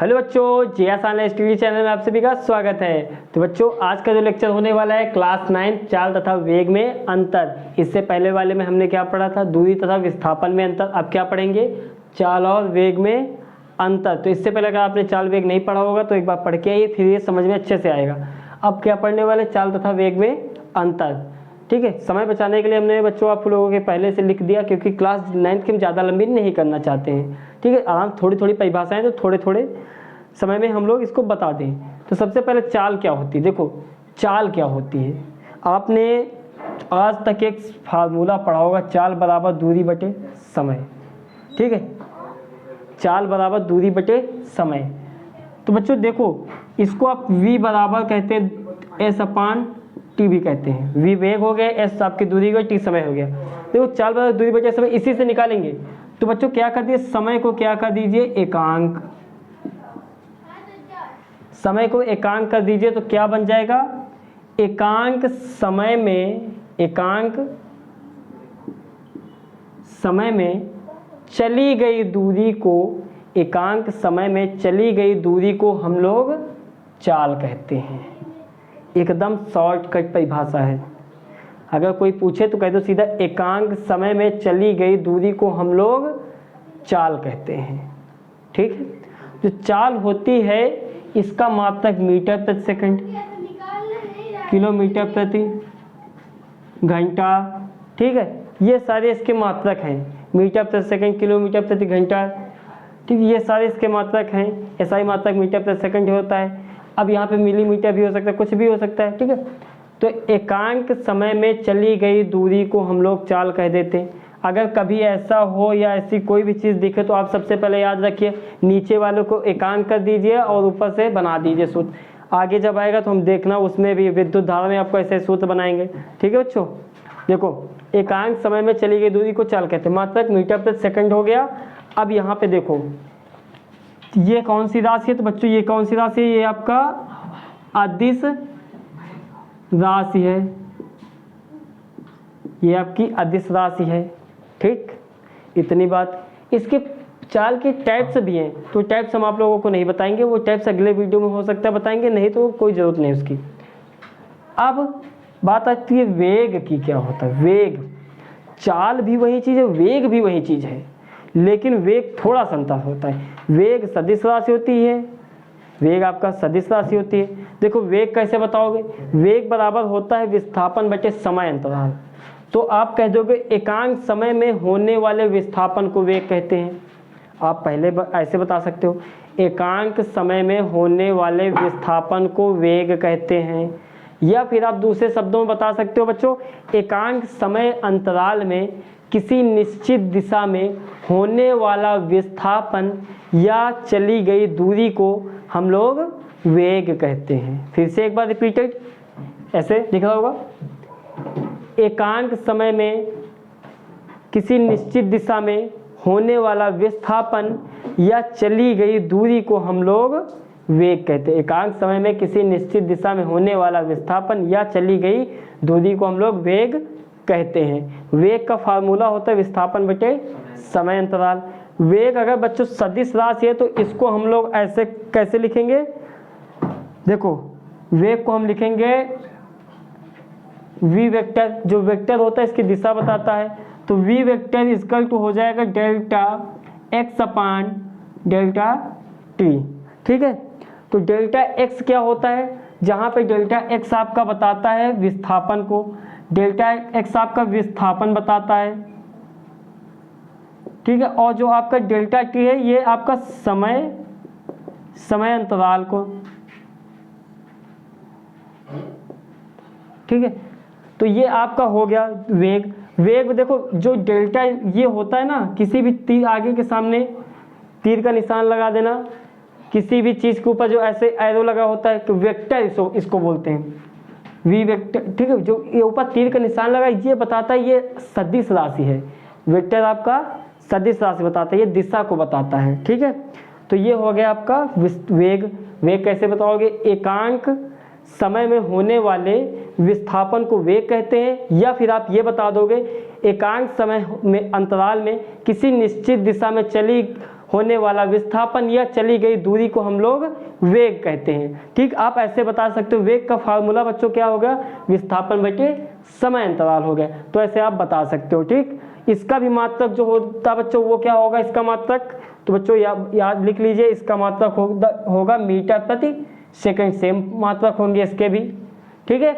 Hello बच्चों, GS online study channel में आप सभी का स्वागत है। तो बच्चों, आज का जो लेक्चर होने वाला है क्लास 9 चाल तथा वेग में अंतर। इससे पहले वाले में हमने क्या पढ़ा था? दूरी तथा विस्थापन में अंतर। अब क्या पढ़ेंगे? चाल और वेग में अंतर। तो इससे पहले अगर आपने चाल वेग नहीं पढ़ा होगा तो एक बार पढ़ के आइए, फिर ये समझ में अच्छे से आएगा। अब क्या पढ़ने वाले? चाल तथा वेग में अंतर। ठीक है, समय बचाने के लिए हमने बच्चों आप लोगों के पहले से लिख दिया, क्योंकि क्लास 9 की हम ज़्यादा लंबी नहीं करना चाहते हैं। ठीक है, आराम थोड़ी थोड़ी परिभाषाएं तो थोड़े थोड़े समय में हम लोग इसको बता दें। तो सबसे पहले चाल क्या होती है? देखो, चाल क्या होती है, आपने आज तक एक फार्मूला पढ़ा होगा, चाल बराबर दूरी बटे समय। ठीक है, चाल बराबर दूरी बटे समय। तो बच्चों देखो, इसको आप v बराबर कहते हैं, s अपान टी भी कहते हैं। v वेग हो गया, s आपकी दूरी हो गई, t समय हो गया। देखो, चाल बराबर दूरी बटे समय इसी से निकालेंगे। तो बच्चों क्या कर दीजिए, समय को क्या कर दीजिए? एकांक। समय को एकांक कर दीजिए तो क्या बन जाएगा? एकांक समय में चली गई दूरी को, एकांक समय में चली गई दूरी को हम लोग चाल कहते हैं। एकदम शॉर्टकट परिभाषा है। अगर कोई पूछे तो कह दो सीधा, एकांक समय में चली गई दूरी को हम लोग चाल कहते हैं। ठीक है, जो चाल होती है इसका मात्रक मीटर प्रति सेकंड, किलोमीटर प्रति घंटा। ठीक है, ये सारे इसके मात्रक हैं। मीटर प्रति सेकंड, किलोमीटर प्रति घंटा। ठीक है, ये सारे इसके मात्रक हैं। ऐसा ही मात्रक मीटर प्रति सेकंड होता है। अब यहाँ पे मिलीमीटर भी हो सकता है, कुछ भी हो सकता है। ठीक है, तो एकांक समय में चली गई दूरी को हम लोग चाल कह देते हैं। अगर कभी ऐसा हो या ऐसी कोई भी चीज़ दिखे तो आप सबसे पहले याद रखिए, नीचे वालों को एकांक कर दीजिए और ऊपर से बना दीजिए सूत्र। आगे जब आएगा तो हम देखना उसमें भी विद्युत धारा में आपको ऐसे सूत्र बनाएंगे। ठीक है बच्चों, देखो, एकांक समय में चली गई दूरी को चाल कहते हैं। मात्रक मीटर प्रति सेकंड हो गया। अब यहाँ पे देखो, ये कौन सी राशि है? तो बच्चों ये कौन सी राशि है? ये आपका अदिश राशि है। ये आपकी अदिश राशि है। ठीक, इतनी बात। इसके चाल के टाइप्स भी हैं, तो टाइप्स हम आप लोगों को नहीं बताएंगे, वो टाइप्स अगले वीडियो में हो सकता है बताएंगे, नहीं तो कोई ज़रूरत नहीं उसकी। अब बात आती है वेग की। क्या होता है वेग? चाल भी वही चीज़ है, वेग भी वही चीज़ है, लेकिन वेग थोड़ा सा अंतर होता है। वेग सदिश राशि होती है, वेग आपका सदिश राशि होती है। देखो, वेग कैसे बताओगे? वेग बराबर होता है विस्थापन बटे समय अंतराल। तो आप कह दोगे एकांक समय में होने वाले विस्थापन को वेग कहते हैं। आप पहले ऐसे बता सकते हो, एकांक समय में होने वाले विस्थापन को वेग कहते हैं। या फिर आप दूसरे शब्दों में बता सकते हो बच्चों, एकांक समय अंतराल में किसी निश्चित दिशा में होने वाला विस्थापन या चली गई दूरी को हम लोग वेग कहते हैं। फिर से एक बार रिपीटेड, ऐसे लिखा होगा, एकांक समय में किसी निश्चित दिशा में होने वाला विस्थापन या चली गई दूरी को हम लोग वेग कहते हैं। एकांक समय में किसी निश्चित दिशा में होने वाला विस्थापन या चली गई दूरी को हम लोग वेग कहते हैं। वेग का फार्मूला होता है विस्थापन बटे समय अंतराल। वेग अगर बच्चों सदिश राशि है तो इसको हम लोग ऐसे कैसे लिखेंगे? देखो, वेग को हम लिखेंगे v वेक्टर, जो वेक्टर होता है इसकी दिशा बताता है। तो v वेक्टर इक्वल टू हो जाएगा डेल्टा x अपान डेल्टा t। ठीक है, तो डेल्टा x क्या होता है? जहाँ पे डेल्टा x आपका बताता है विस्थापन को, डेल्टा x आपका विस्थापन बताता है। ठीक है, और जो आपका डेल्टा t है ये आपका समय अंतराल को। ठीक है, तो ये आपका हो गया वेग। वेग देखो, जो डेल्टा ये होता है ना, किसी भी तीर आगे के सामने तीर का निशान लगा देना, किसी भी चीज़ के ऊपर जो ऐसे एरो लगा होता है तो वेक्टर इसको बोलते हैं, वी वेक्टर। ठीक है, जो ये ऊपर तीर का निशान लगा ये बताता है ये सदिश राशि है। वेक्टर आपका सदिश राशि बताता है, ये दिशा को बताता है। ठीक है, तो ये हो गया आपका वेग। वेग कैसे बताओगे? एकांक समय में होने वाले विस्थापन को वेग कहते हैं। या फिर आप ये बता दोगे एकांक समय में अंतराल में किसी निश्चित दिशा में चली होने वाला विस्थापन या चली गई दूरी को हम लोग वेग कहते हैं। ठीक, आप ऐसे बता सकते हो, वेग का फार्मूला बच्चों क्या होगा, विस्थापन बटे समय अंतराल हो गया, तो ऐसे आप बता सकते हो। ठीक, इसका भी मात्रक जो होता है बच्चों वो क्या होगा, इसका मात्रक, तो बच्चों याद लिख लीजिए, इसका मात्रक होगा मीटर प्रति सेकंड, सेम मात्रक होंगे इसके भी। ठीक है,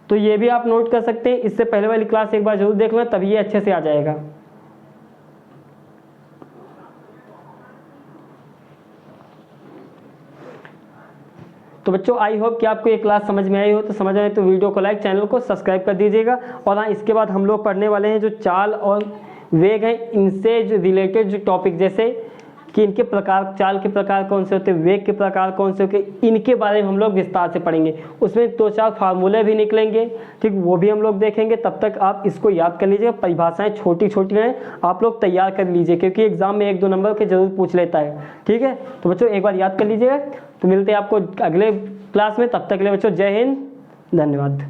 तो ये भी आप नोट कर सकते हैं। इससे पहले वाली क्लास एक बार जरूर देख लें, तभी ये अच्छे से आ जाएगा। तो बच्चों आई होप कि आपको ये क्लास समझ में आई हो, तो समझ आए तो वीडियो को लाइक, चैनल को सब्सक्राइब कर दीजिएगा। और हाँ, इसके बाद हम लोग पढ़ने वाले हैं जो चाल और वेग हैं, इनसे जो रिलेटेड जो टॉपिक, जैसे कि इनके प्रकार, चाल के प्रकार कौन से होते हैं, वेग के प्रकार कौन से होते हैं, इनके बारे में हम लोग विस्तार से पढ़ेंगे। उसमें 2-4 फार्मूले भी निकलेंगे, ठीक, वो भी हम लोग देखेंगे। तब तक आप इसको याद कर लीजिएगा, परिभाषाएं छोटी छोटी हैं, आप लोग तैयार कर लीजिए, क्योंकि एग्जाम में 1-2 नंबर के जरूर पूछ लेता है। ठीक है, तो बच्चों एक बार याद कर लीजिएगा। तो मिलते हैं आपको अगले क्लास में, तब तक के लिए बच्चों जय हिंद, धन्यवाद।